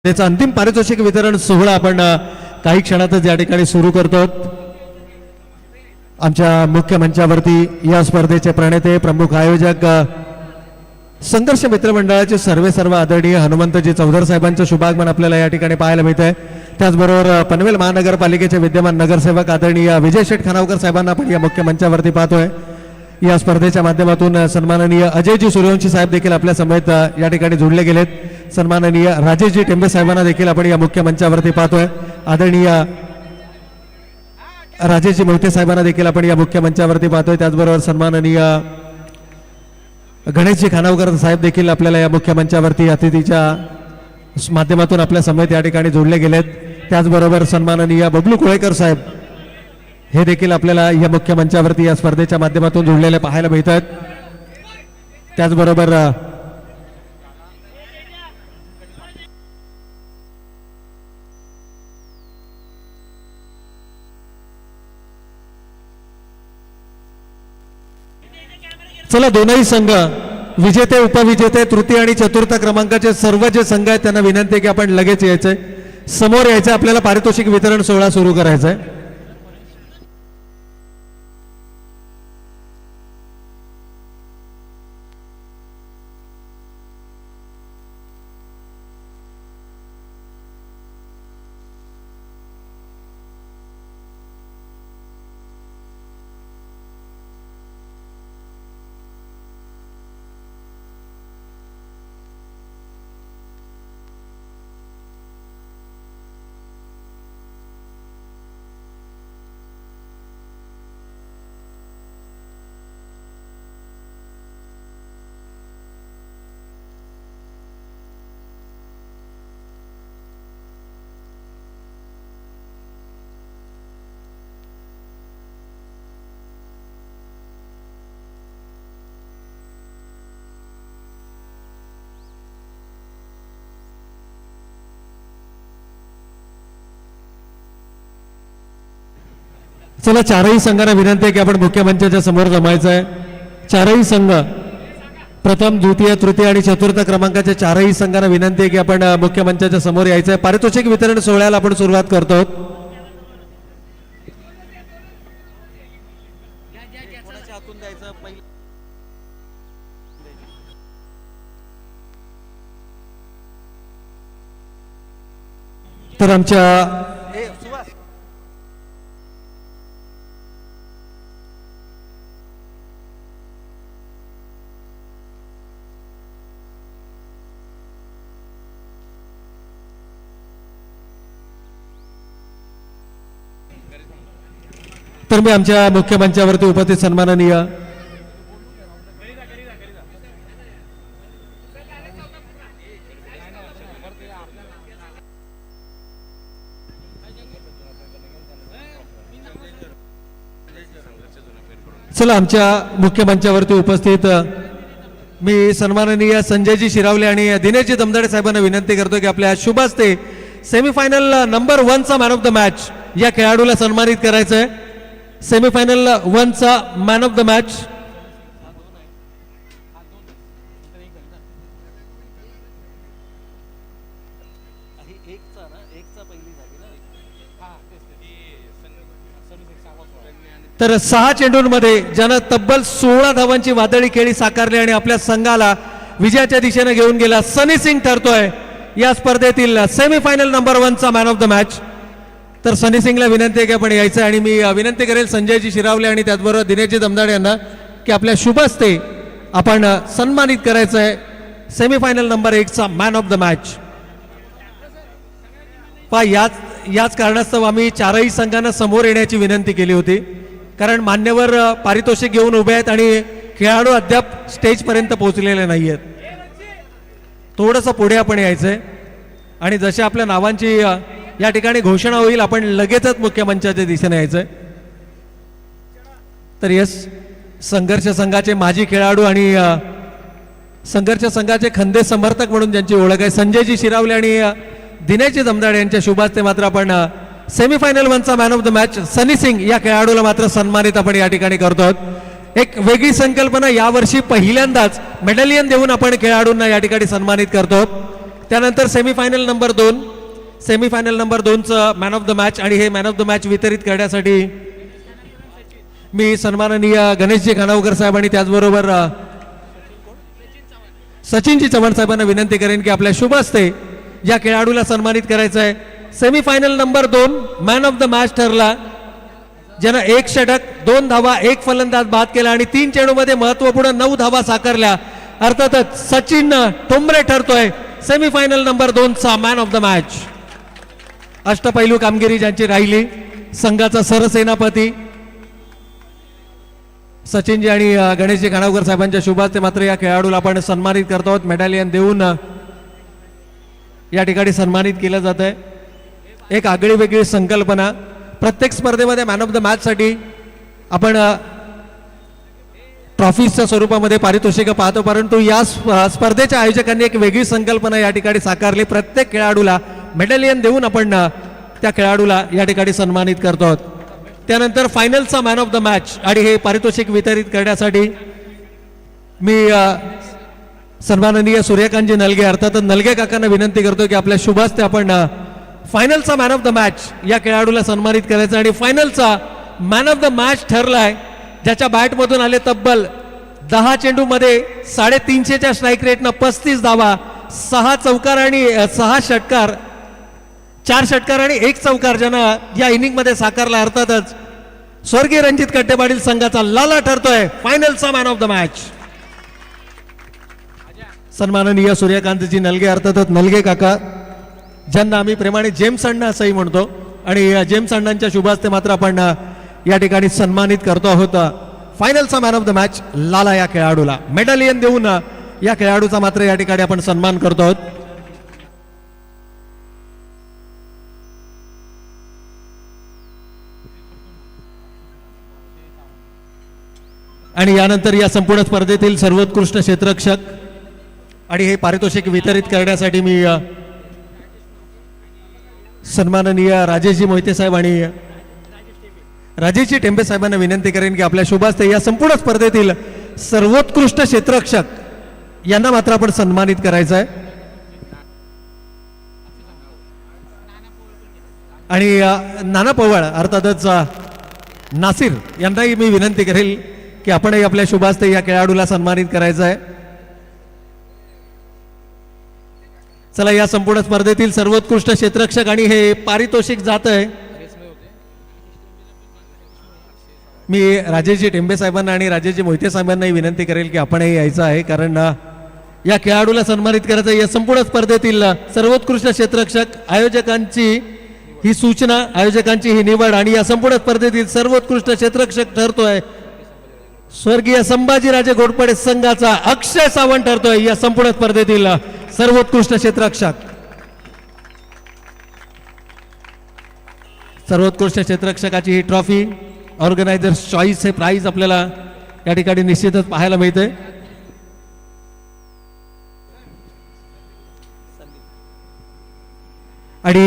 त्याचा अंतिम पारितोषिक वितरण सोहळा आपण काही क्षणातच या ठिकाणी सुरू करतो। आमच्या मुख्य मंचावरती या स्पर्धेचे प्रणेते प्रमुख आयोजक संघर्ष मित्र मंडळाचे सर्व आदरणीय हनुमंतजी चौधर साहेबांचे शुभागमन आपल्याला या ठिकाणी पाहायला मिळते। त्याचबरोबर पनवेल महानगरपालिकेचे विद्यमान नगरसेवक आदरणीय विजय शेठ खानावकर साहेबांना आपण या मुख्य मंचावरती पाहतोय। या स्पर्धेच्या माध्यमातून सन्माननीय अजयजी सूर्यवंशी साहेब देखील आपल्या समेत या ठिकाणी जोडले गेलेत। सन्माननीय राजेशजी टेंबे साहेबांना देखील आपण या मुख्य मंचावरती पाहतोय। आदरणीय राजेशजी मोहिते साहेबांना देखील आपण या मुख्य मंचावरती पाहतोय। त्याचबरोबर सन्माननीय गणेशजी खानावकर साहेब देखील आपल्याला या मुख्य मंचावरती अतिथीच्या माध्यमातून आपल्या समेत या ठिकाणी जोडले गेलेत। त्याचबरोबर सन्माननीय बबलू कोळेकर साहेब हे देखील आपल्याला या मुख्य मंचावरती या स्पर्धेच्या माध्यमातून जोडलेले पाहायला मिळतात। त्याचबरोबर चला दोनही संघ विजेते उपविजेते तृतीय आणि चतुर्थ क्रमांकाचे सर्व जे संघ आहेत त्यांना विनंती आहे की आपण लगेच यायचंय, समोर यायचं, आपल्याला पारितोषिक वितरण सोहळा सुरू करायचा आहे। चला चारही संघांना विनंती आहे की आपण मुख्य मंचाच्या समोर जमायचं आहे। चारही संघ प्रथम द्वितीय तृतीय आणि चतुर्थ क्रमांकाच्या चारही संघांना विनंती आहे की आपण मुख्य मंचाच्या समोर यायचं आहे। पारितोषिक वितरण सोहळ्याला आपण सुरुवात करतो। तर आमच्या तर मी आमच्या मुख्य मंचावरती उपस्थित सन्माननीय चला आमच्या मुख्य मंचावरती उपस्थित मी सन्माननीय संजयजी शिरावले आणि दिनेशजी दमदाडे साहेबांना विनंती करतो की आपल्या शुभ हस्ते सेमीफायनल नंबर 1 चा मॅन ऑफ द मॅच या खेळाडूला सन्मानित करायचं आहे। सेमीफायनल 1 चा मॅन ऑफ द मॅच तर 6 चेंडूंमध्ये ज्यानं तब्बल 16 धावांची वादळी खेळी साकारली आणि आपल्या संघाला विजयाच्या दिशेने घेऊन गेला सनी सिंग ठरतोय या स्पर्धेतील सेमीफायनल नंबर 1 चा मॅन ऑफ द मॅच। तर सनी सिंगला विनंती आहे की आपण यायचं आणि मी विनंती करेल संजयजी शिरावले आणि त्याचबरोबर दिनेशजी दमदाडे यांना की आपल्या शुभ हस्ते आपण सन्मानित करायचं आहे सेमीफायनल नंबर 1 चा मॅन ऑफ द मॅच। याच कारणास्तव आम्ही चारही संघांना समोर येण्याची विनंती केली होती, कारण मान्यवर पारितोषिक घेऊन उभे आहेत आणि खेळाडू अद्याप स्टेज पर्यंत पोहोचलेले नाही आहेत। थोडंसं पुढे आपण यायचंय आणि जशा आपल्या नावांची या ठिकाणी घोषणा होईल आपण लगेचच मुख्य मंचाच्या दिशेने यायचंय। तर यस संघर्ष संघाचे माजी खेळाडू आणि संघर्ष संघाचे खंदे समर्थक म्हणून ज्यांची ओळख आहे संजयजी शिरावले आणि दिनेशजी दमदाडे यांच्या शुभ हस्ते मात्र आपण सेमीफायनल 1 चा मॅन ऑफ द मॅच सनी सिंग या खेळाडूला मात्र सन्मानित आपण या ठिकाणी करतो। एक वेगळी संकल्पना, यावर्षी पहिल्यांदाच मेडलियन देऊन आपण खेळाडूंना या ठिकाणी सन्मानित करतो। त्यानंतर सेमीफायनल नंबर 2, सेमीफायनल नंबर 2चं मॅन ऑफ द मॅच आणि हे मॅन ऑफ द मॅच वितरित करण्यासाठी मी सन्माननीय गणेशजी खानावकर साहेब आणि त्याचबरोबर सचिनजी चव्हाण साहेबांना विनंती करेन की आपल्या शुभ हस्ते या खेळाडूला सन्मानित करायचं आहे. Semifinal number 2 man of the match ठरला, ज्यानं 1 षटक 2 धावा 1 फलंदाज बाद केला आणि 3 चेंडूमध्ये महत्वपूर्ण 9 धावा साकारल्या. अर्थातच सचिन ठोंबरे ठरतोय सेमीफायनल नंबर 2चा मॅन ऑफ द मॅच. अष्टपैलू कामगिरी ज्यांची राहिली, संघाचा सरसेनापती सचिनजी आणि गणेशजी खानावकर साहेबांच्या शुभास्ते मात्र या खेळाडूला आपण सन्मानित करतो आहोत. मेडॅलियन देऊन या ठिकाणी सन्मानित केलं जात आहे. एक आगळी वेगळी संकल्पना. प्रत्येक स्पर्धेमध्ये मॅन ऑफ द मॅच साठी आपण ट्रॉफीजच्या स्वरूपामध्ये पारितोषिक पाहतो, परंतु या स्पर्धेच्या आयोजकांनी एक वेगळी संकल्पना या ठिकाणी साकारली. प्रत्येक खेळाडूला मेडॅलियन देऊन आपण त्या खेळाडूला या ठिकाणी सन्मानित करतो आहोत. त्यानंतर फायनलचा मॅन ऑफ द मॅच आणि हे पारितोषिक वितरित करण्यासाठी मी सन्माननीय सूर्यकांतजी नलगे अर्थात नलगे काकांना विनंती करतो की आपल्या शुभास्ते आपण फायनलचा मॅन ऑफ द मॅच या खेळाडूला सन्मानित करायचं. आणि फायनलचा मॅन ऑफ द मॅच ठरलाय ज्याच्या बॅटमधून आले तब्बल 10 चेंडूमध्ये 350च्या स्ट्राईक रेटनं 35 धावा, 6 चौकार आणि 6 षटकार, 4 षटकार आणि 1 चौकार ज्यानं या इनिंग मध्ये साकारला. अर्थातच स्वर्गीय रणजित कट्टेपाटील संघाचा लाला ठरतोय फायनलचा मॅन ऑफ द मॅच. सन्माननीय सूर्यकांतजी नलगे अर्थातच नलगे काका, ज्यांना आम्ही प्रेमाने जेम्स अण्णा असंही म्हणतो, आणि जेम्स अण्णांच्या शुभास्ते मात्र आपण या ठिकाणी सन्मानित करतो आहोत फायनलचा मॅन ऑफ द मॅच लाला या खेळाडूला. मेडॅलियन देऊन या खेळाडूचा मात्र या ठिकाणी आपण सन्मान करतो आहोत. आणि यानंतर या संपूर्ण स्पर्धेतील सर्वोत्कृष्ट क्षेत्ररक्षक आणि हे पारितोषिक वितरित करण्यासाठी मी सन्माननीय राजेशजी मोहिते साहेब आणि राजेशजी टेंबे साहेबांना विनंती करेन की आपल्या शुभास्ते या संपूर्ण स्पर्धेतील सर्वोत्कृष्ट क्षेत्ररक्षक यांना मात्र आपण सन्मानित करायचं आहे. आणि नाना पवाळ अर्थातच नासिर यांनाही मी विनंती करेल की आपणही आपल्या शुभास्ते या खेळाडूला सन्मानित करायचं आहे. चला, या संपूर्ण स्पर्धेतील सर्वोत्कृष्ट क्षेत्ररक्षक आणि हे पारितोषिक जात आहे. मी राजेशजी टेंबे साहेबांना आणि राजेशजी मोहिते साहेबांनाही विनंती करेल की आपणही यायचं आहे, कारण या खेळाडूला सन्मानित करायचं. या संपूर्ण स्पर्धेतील सर्वोत्कृष्ट क्षेत्ररक्षक आयोजकांची ही सूचना, आयोजकांची ही निवड आणि या संपूर्ण स्पर्धेतील सर्वोत्कृष्ट क्षेत्ररक्षक ठरतोय स्वर्गीय संभाजीराजे घोरपडे संघाचा अक्षय सावंत ठरतोय या संपूर्ण स्पर्धेतील सर्वोत्कृष्ट क्षेत्ररक्षक. सर्वोत्कृष्ट क्षेत्ररक्षकाची ही ट्रॉफी, ऑर्गनायझर्स चॉईस हे प्राइज आपल्याला या ठिकाणी निश्चितच पाहायला मिळते. आणि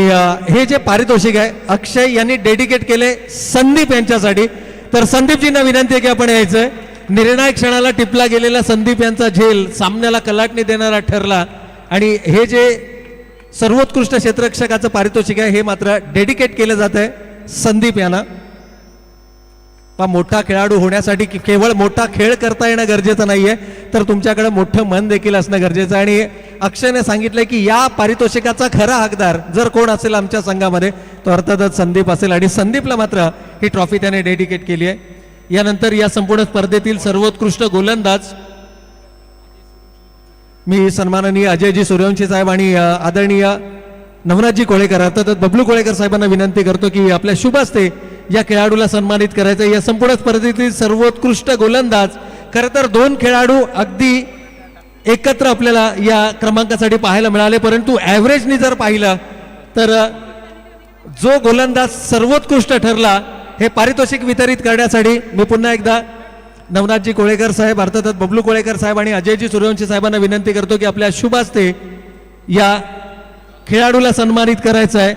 हे जे पारितोषिक आहे अक्षय यांनी डेडिकेट केले संदीप यांच्यासाठी, तर संदीपजींना विनंती आहे की आपण यायचंय. निर्णायक क्षणाला टिपला गेलेला संदीप यांचा झेल सामन्याला कलाटणी देणारा ठरला आणि हे जे सर्वोत्कृष्ट क्षेत्ररक्षकाचं पारितोषिक आहे हे मात्र डेडिकेट केलं जात आहे संदीप यांना. मोठा खेळाडू होण्यासाठी केवळ मोठा खेळ करता येणं गरजेचं नाहीये, तर तुमच्याकडे मोठं मन देखील असणं गरजेचं आहे. आणि अक्षयने सांगितलंय की या पारितोषिकाचा खरा हकदार जर कोण असेल आमच्या संघामध्ये तो अर्थातच संदीप असेल, आणि संदीपला मात्र ही ट्रॉफी त्याने डेडिकेट केली आहे. यानंतर या संपूर्ण स्पर्धेतील सर्वोत्कृष्ट गोलंदाज मी सन्माननीय अजयजी सूर्यवंशी साहेब आणि आदरणीय नवनाथजी कोळेकर अर्थातच बबलू कोळेकर साहेबांना विनंती करतो की आपल्या शुभ हस्ते या खेळाडूला सन्मानित करायचं. या संपूर्ण स्पर्धेतील सर्वोत्कृष्ट गोलंदाज, खरं तर 2 खेळाडू अगदी एकत्र आपल्याला या क्रमांकासाठी पाहायला मिळाले, परंतु ॲव्हरेजनी जर पाहिलं तर जो गोलंदाज सर्वोत्कृष्ट ठरला हे पारितोषिक वितरित करण्यासाठी मी पुन्हा एकदा नवनाथजी कोळेकर साहेब अर्थातच बबलू कोळेकर साहेब आणि अजयजी सूर्यवंशी साहेबांना विनंती करतो की आपल्या शुभ हस्ते या खेळाडूला सन्मानित करायचं आहे.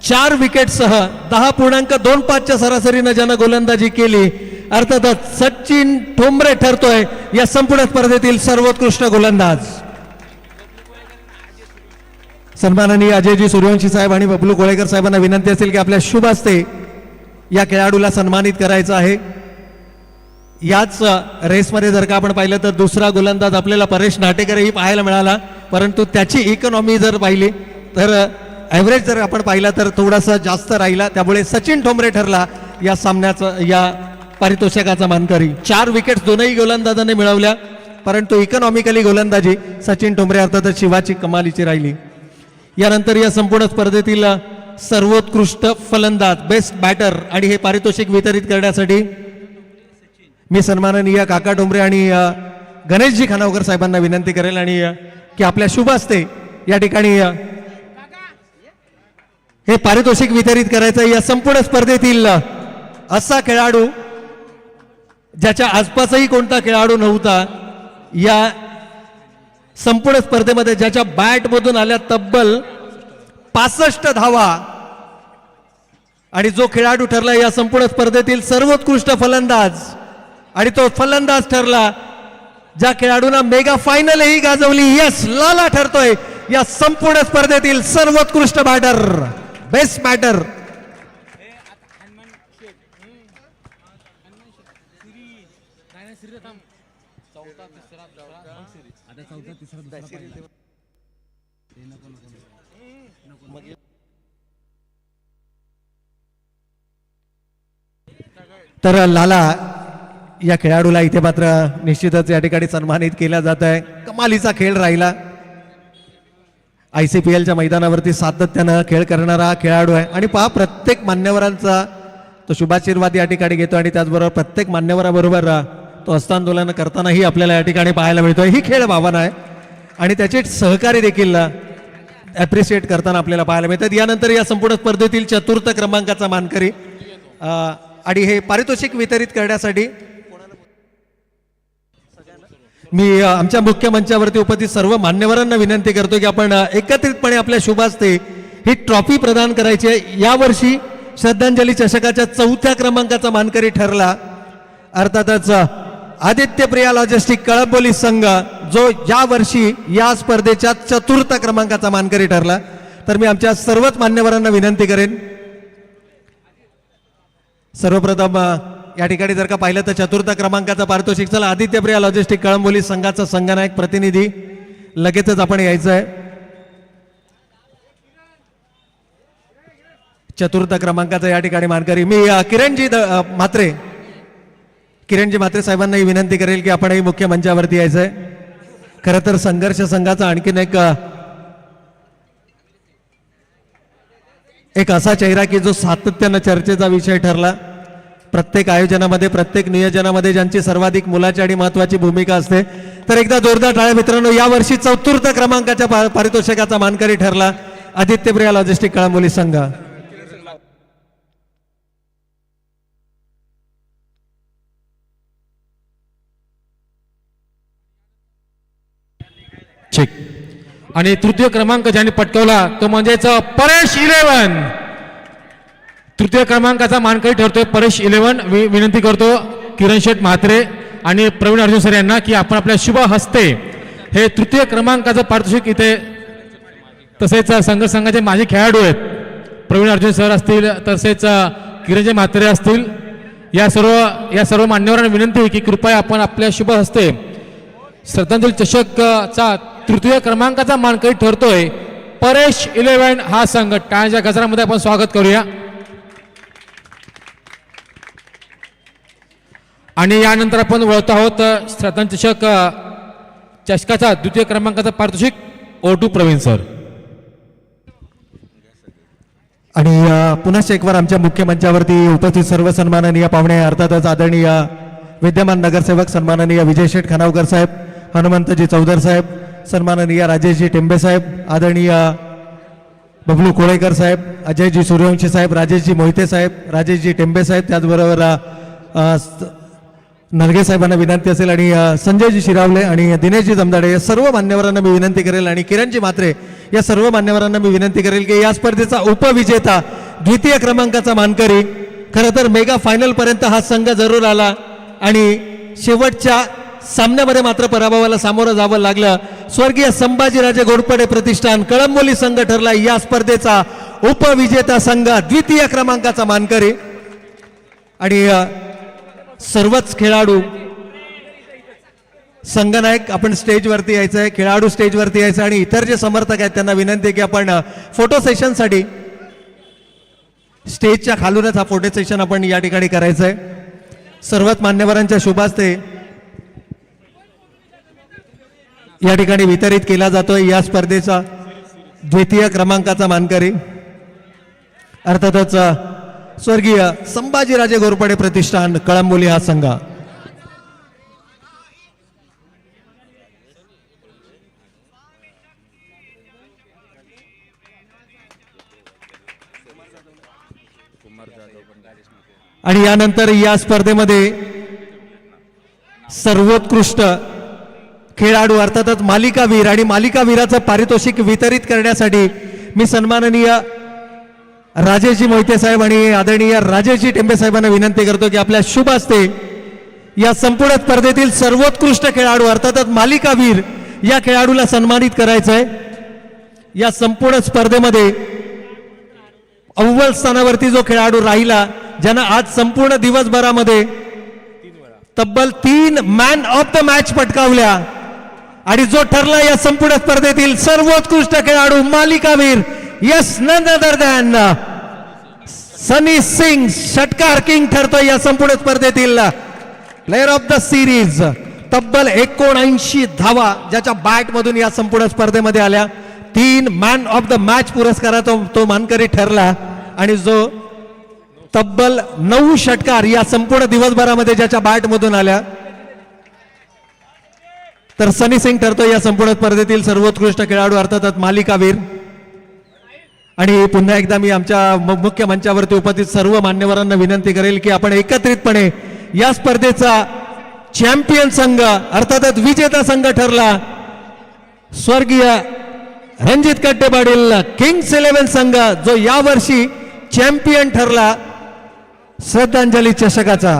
4 विकेटसह 10.25च्या सरासरीनं ज्यानं गोलंदाजी केली अर्थातच सचिन ठोंबरे ठरतोय या संपूर्ण स्पर्धेतील सर्वोत्कृष्ट गोलंदाज. सन्माननीय अजयजी सूर्यवंशी साहेब आणि बबलू कोळेकर साहेबांना विनंती असेल की आपल्या शुभ हस्ते या खेळाडूला सन्मानित करायचं आहे. याच रेसमध्ये जर का आपण पाहिलं तर दुसरा गोलंदाज आपल्याला परेश नाटेकरही पाहायला मिळाला, परंतु त्याची इकॉनॉमी जर पाहिली तर ॲव्हरेज जर आपण पाहिला तर थोडासा जास्त राहिला, त्यामुळे सचिन ठोंबरे ठरला या सामन्याचं या पारितोषिकाचा मानकरी. 4 विकेट्स दोनही गोलंदाजांनी मिळवल्या, परंतु इकॉनॉमिकली गोलंदाजी सचिन ठोंबरे अर्थातच शिवाची कमालीची राहिली. यानंतर या संपूर्ण स्पर्धेतील सर्वोत्कृष्ट फलंदाज बेस्ट बॅटर आणि हे पारितोषिक वितरित करण्यासाठी मी सन्माननीय काका ठोंबरे आणि गणेशजी खानावकर साहेबांना विनंती करेल आणि की आपल्या शुभ हस्ते या ठिकाणी हे पारितोषिक वितरित करायचं. या संपूर्ण स्पर्धेतील असा खेळाडू ज्याच्या आसपासही कोणता खेळाडू नव्हता, या संपूर्ण स्पर्धेमध्ये ज्याच्या बॅटमधून आल्या तब्बल 65 धावा, आणि जो खेळाडू ठरला या संपूर्ण स्पर्धेतील सर्वोत्कृष्ट फलंदाज, आणि तो फलंदाज ठरला ज्या खेळाडूंना मेगा फायनलही गाजवली. यस, लाला ठरतोय या संपूर्ण स्पर्धेतील सर्वोत्कृष्ट बॅटर बेस्ट बॅटर. तर लाला या खेळाडूला इथे मात्र निश्चितच या ठिकाणी सन्मानित केला जात आहे. कमालीचा खेळ राहिला. ICPLच्या मैदानावरती सातत्यानं खेळ करणारा खेळाडू आहे, आणि पहा प्रत्येक मान्यवरांचा तो शुभाशीर्वाद या ठिकाणी घेतो, आणि त्याचबरोबर प्रत्येक मान्यवराबरोबर तो हस्तांदोलन करतानाही आपल्याला या ठिकाणी पाहायला मिळतोय. ही खेळ भावना आहे आणि त्याचे सहकारी देखील ॲप्रिशिएट करताना आपल्याला पाहायला मिळतात. यानंतर या संपूर्ण स्पर्धेतील 4th क्रमांकाचा मानकरी आणि हे पारितोषिक वितरित करण्यासाठी मी आमच्या मुख्य मंचावरती उपस्थित सर्व मान्यवरांना विनंती करतो की आपण एकत्रितपणे आपल्या शुभ हस्ते ही ट्रॉफी प्रदान करायची आहे. यावर्षी श्रद्धांजली चषकाच्या 4थ्या क्रमांकाचा मानकरी ठरला अर्थातच आदित्य प्रिया लॉजिस्टिक कळंबोली संघ, जो या वर्षी या स्पर्धेच्या 4th क्रमांकाचा मानकरी ठरला. तर मी आमच्या सर्वच मान्यवरांना विनंती करेन, सर्वप्रथम या ठिकाणी जर का पाहिलं तर 4th क्रमांकाचा पारितोषिक, चला आदित्य प्रिया लॉजिस्टिक कळंबोली संघाचा संघनायक प्रतिनिधी लगेचच आपण यायचं आहे. 4th क्रमांकाचा या ठिकाणी मानकरी मी किरणजी म्हात्रे साहेबांनाही विनंती करेल की आपणही मुख्य मंचावरती यायचं आहे. खरं तर संघर्ष संघाचा आणखीन एक असा चेहरा की जो सातत्यानं चर्चेचा विषय ठरला. प्रत्येक आयोजनामध्ये प्रत्येक नियोजनामध्ये ज्यांची सर्वाधिक मोलाची आणि महत्वाची भूमिका असते. तर एकदा जोरदार टाळ्या मित्रांनो. यावर्षी 4th क्रमांकाच्या पारितोषिकाचा मानकरी ठरला आदित्य प्रिया लॉजिस्टिक कळंबोली संघ. आणि 3य क्रमांक ज्यांनी पटकावला तो म्हणजेच परेश 11. 3य क्रमांकाचा मानकरी ठरतोय परेश 11. विनंती करतो किरण शेठ म्हात्रे आणि प्रवीण अर्जुन सर यांना की आपण आपल्या शुभ हस्ते हे 3य क्रमांकाचं पारितोषिक इथे, तसेच संघाचे माजी खेळाडू आहेत प्रवीण अर्जुन सर असतील, तसेच किरणजी म्हात्रे असतील, या सर्व मान्यवरांना विनंती आहे की कृपया आपण आपल्या शुभ हस्ते श्रद्धांजली चषकचा 3य क्रमांकाचा मानकरी ठरतोय परेश 11 हा संघ. टाळ्यांच्या गजरामध्ये आपण स्वागत करूया. आणि यानंतर आपण वळतो आहोत श्रद्धांजली चषकाचा 2य क्रमांकाचा पारितोषिक O2 प्रवीण सर. आणि पुन्हा एकवार आमच्या मुख्य मंचावरती उपस्थित सर्व सन्माननीय पाहुणे, अर्थातच आदरणीय विद्यमान नगरसेवक सन्माननीय विजय शेठ खानावकर साहेब, हनुमंतजी चौधर साहेब, सन्माननीय राजेशजी टेंबे साहेब, आदरणीय बबलू कोळेकर साहेब, अजयजी सूर्यवंशी साहेब, राजेशजी मोहिते साहेब, राजेशजी टेंबे साहेब, त्याचबरोबर नरगे साहेबांना विनंती असेल, आणि संजयजी शिरावले आणि दिनेशजी जमदाडे या सर्व मान्यवरांना मी विनंती करेल, आणि किरणजी म्हात्रे या सर्व मान्यवरांना मी विनंती करेल की या स्पर्धेचा उपविजेता 2य क्रमांकाचा मानकरी, खरं तर मेगा फायनल पर्यंत हा संघ जरूर आला आणि शेवटच्या सामन्यामध्ये मात्र पराभवाला सामोरं जावं लागलं. स्वर्गीय संभाजीराजे घोरपडे प्रतिष्ठान कळंबोली संघ ठरला या स्पर्धेचा उपविजेता संघ, द्वितीय क्रमांकाचा मानकरी. आणि सर्वच खेळाडू संघनायक आपण स्टेजवरती यायचं आहे, खेळाडू स्टेजवरती यायचं आणि इतर जे समर्थक आहेत त्यांना विनंती आहे की आपण फोटो सेशनसाठी स्टेजच्या खालूनच हा फोटो सेशन आपण या ठिकाणी करायचं आहे. सर्वच मान्यवरांच्या शुभास्ते या ठिकाणी वितरित केला जातोय या स्पर्धेचा द्वितीय क्रमांकाचा मानकरी, अर्थातच स्वर्गीय संभाजीराजे घोरपडे प्रतिष्ठान कळंबोली हा संघ. आणि यानंतर या स्पर्धेमध्ये सर्वोत्कृष्ट खेळाडू अर्थातच मालिकावीर आणि मालिकावीराचं पारितोषिक वितरित करण्यासाठी मी सन्माननीय राजेशजी मोहिते साहेब आणि आदरणीय राजेशजी टेंबे साहेबांना विनंती करतो की आपल्या शुभ हस्ते या संपूर्ण स्पर्धेतील सर्वोत्कृष्ट खेळाडू अर्थातच मालिकावीर या खेळाडूला सन्मानित करायचं आहे. या संपूर्ण स्पर्धेमध्ये अव्वल स्थानावरती जो खेळाडू राहिला, ज्यानं आज संपूर्ण दिवसभरामध्ये तब्बल 3 मॅन ऑफ द मॅच पटकावल्या आणि जो ठरला या संपूर्ण स्पर्धेतील सर्वोत्कृष्ट खेळाडू मालिकावीर, यस नन अदर दॅन सनी सिंग, षटकार किंग ठरतोय या संपूर्ण स्पर्धेतील प्लेयर ऑफ द सिरीज. तब्बल 79 धावा ज्याच्या बॅट मधून या संपूर्ण स्पर्धेमध्ये आल्या. 3 मॅन ऑफ द मॅच पुरस्काराचा तो मानकरी ठरला आणि जो तब्बल 9 षटकार या संपूर्ण दिवसभरामध्ये ज्याच्या बॅट मधून आल्या, तर सनी सिंग ठरतो या संपूर्ण स्पर्धेतील सर्वोत्कृष्ट खेळाडू अर्थातच मालिकावीर. आणि पुन्हा एकदा मी आमच्या मुख्य मंचावरती उपस्थित सर्व मान्यवरांना विनंती करेल की आपण एकत्रितपणे या स्पर्धेचा चॅम्पियन संघ अर्थातच विजेता संघ ठरला स्वर्गीय रणजित कट्टे पाटील किंग्स 11 संघ, जो यावर्षी चॅम्पियन ठरला श्रद्धांजली चषकाचा.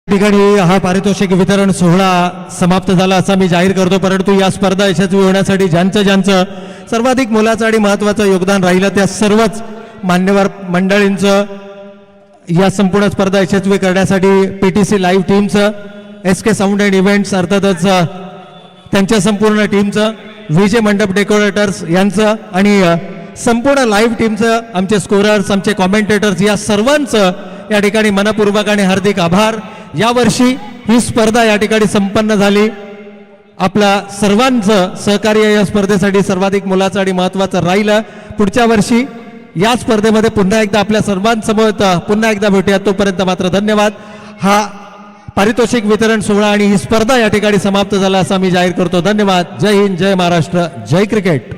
ठिकाणी हा पारितोषिक वितरण सोहळा समाप्त झाला असा मी जाहीर करतो. परंतु या स्पर्धा यशस्वी होण्यासाठी ज्यांचं सर्वाधिक मोलाचं आणि महत्त्वाचं योगदान राहिलं त्या सर्वच मान्यवर मंडळींचं या संपूर्ण स्पर्धा यशस्वी करण्यासाठी PTC लाईव्ह टीमचं, SK साऊंड अँड इव्हेंट्स अर्थातच त्यांच्या संपूर्ण टीमचं, विजय मंडप डेकोरेटर्स यांचं आणि संपूर्ण लाईव्ह टीमचं, आमचे स्कोरर्स, आमचे कॉमेंटेटर्स या सर्वांचं या ठिकाणी मनपूर्वक आणि हार्दिक आभार. यावर्षी ही स्पर्धा या ठिकाणी संपन्न झाली. आपला सर्वांचं सहकार्य या स्पर्धेसाठी सर्वाधिक मोलाचं आणि महत्त्वाचं राहिलं. पुढच्या वर्षी या स्पर्धेमध्ये पुन्हा एकदा आपल्या सर्वांसमोर पुन्हा एकदा भेटूया. तोपर्यंत मात्र धन्यवाद. हा पारितोषिक वितरण सोहळा आणि ही स्पर्धा या ठिकाणी समाप्त झाला असा मी जाहीर करतो. धन्यवाद. जय हिंद, जय महाराष्ट्र, जय क्रिकेट.